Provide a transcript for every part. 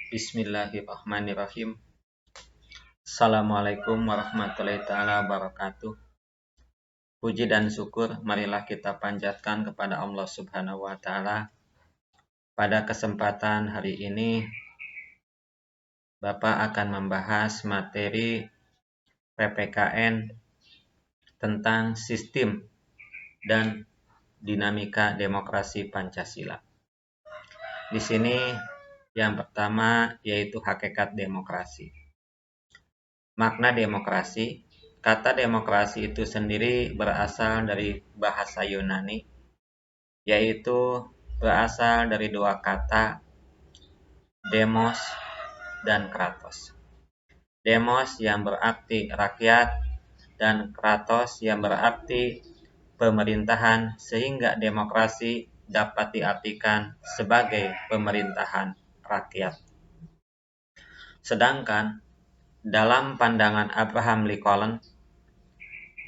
Bismillahirrahmanirrahim. Assalamualaikum warahmatullahi ta'ala wabarakatuh. Puji dan syukur marilah kita panjatkan kepada Allah Subhanahu wa ta'ala. Pada kesempatan hari ini Bapak akan membahas materi PPKN tentang sistem dan dinamika demokrasi Pancasila. Di sini yang pertama yaitu hakikat demokrasi. Makna demokrasi, kata demokrasi itu sendiri berasal dari bahasa Yunani, yaitu berasal dari dua kata, demos dan kratos. Demos yang berarti rakyat dan kratos yang berarti pemerintahan, sehingga demokrasi dapat diartikan sebagai pemerintahan rakyat. Sedangkan dalam pandangan Abraham Lincoln,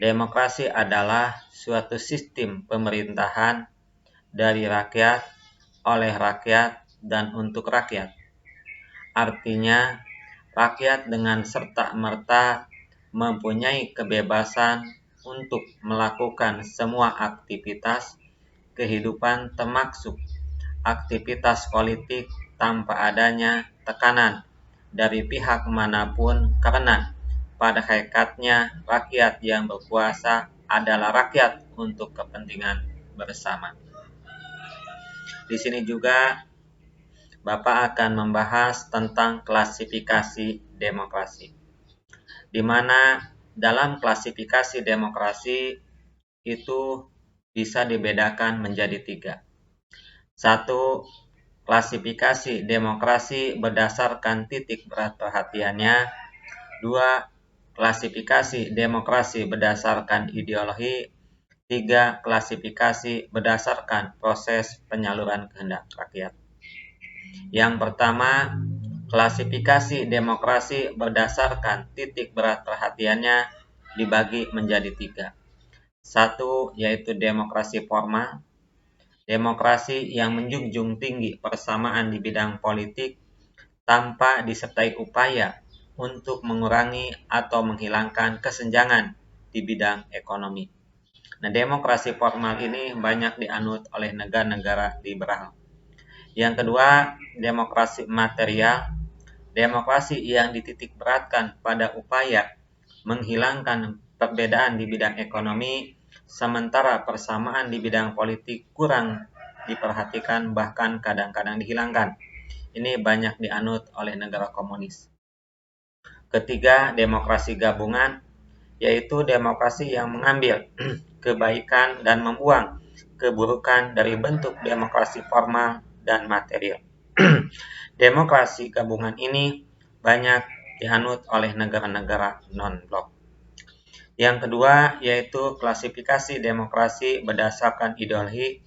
demokrasi adalah suatu sistem pemerintahan dari rakyat, oleh rakyat, dan untuk rakyat. Artinya, rakyat dengan serta-merta mempunyai kebebasan untuk melakukan semua aktivitas kehidupan, termasuk aktivitas politik, tanpa adanya tekanan dari pihak manapun, karena pada hakikatnya rakyat yang berkuasa adalah rakyat untuk kepentingan bersama. Di sini juga Bapak akan membahas tentang klasifikasi demokrasi, di mana dalam klasifikasi demokrasi itu bisa dibedakan menjadi 3. 1. Klasifikasi demokrasi berdasarkan titik berat perhatiannya. 2. Klasifikasi demokrasi berdasarkan ideologi. 3. Klasifikasi berdasarkan proses penyaluran kehendak rakyat. Yang pertama, klasifikasi demokrasi berdasarkan titik berat perhatiannya dibagi menjadi 3. 1. Yaitu demokrasi formal, demokrasi yang menjunjung tinggi persamaan di bidang politik tanpa disertai upaya untuk mengurangi atau menghilangkan kesenjangan di bidang ekonomi. Nah, demokrasi formal ini banyak dianut oleh negara-negara liberal. Yang kedua, demokrasi material, demokrasi yang dititik beratkan pada upaya menghilangkan perbedaan di bidang ekonomi, sementara persamaan di bidang politik kurang diperhatikan, bahkan kadang-kadang dihilangkan. Ini banyak dianut oleh negara komunis. Ketiga, demokrasi gabungan, yaitu demokrasi yang mengambil kebaikan dan membuang keburukan dari bentuk demokrasi formal dan material. Demokrasi gabungan ini banyak dianut oleh negara-negara non-blok. Yang kedua yaitu klasifikasi demokrasi berdasarkan ideologi.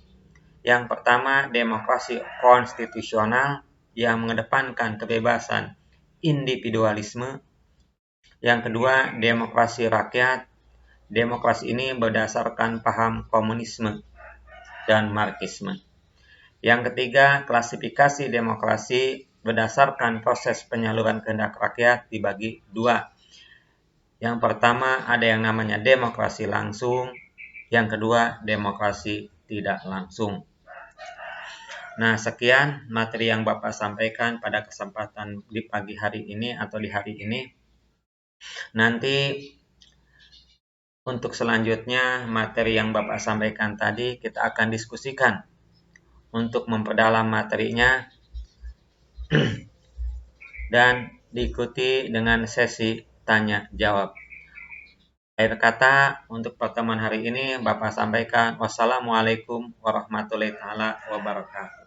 Yang pertama, demokrasi konstitusional yang mengedepankan kebebasan individualisme. Yang kedua, demokrasi rakyat. Demokrasi ini berdasarkan paham komunisme dan marxisme. Yang ketiga, klasifikasi demokrasi berdasarkan proses penyaluran kehendak rakyat dibagi 2. Yang pertama ada yang namanya demokrasi langsung, yang kedua demokrasi tidak langsung. Nah, sekian materi yang Bapak sampaikan pada kesempatan di pagi hari ini atau di hari ini. Nanti untuk selanjutnya materi yang Bapak sampaikan tadi kita akan diskusikan untuk memperdalam materinya dan diikuti dengan sesi tanya jawab. Akhir kata untuk pertemuan hari ini Bapak sampaikan wassalamualaikum warahmatullahi wabarakatuh.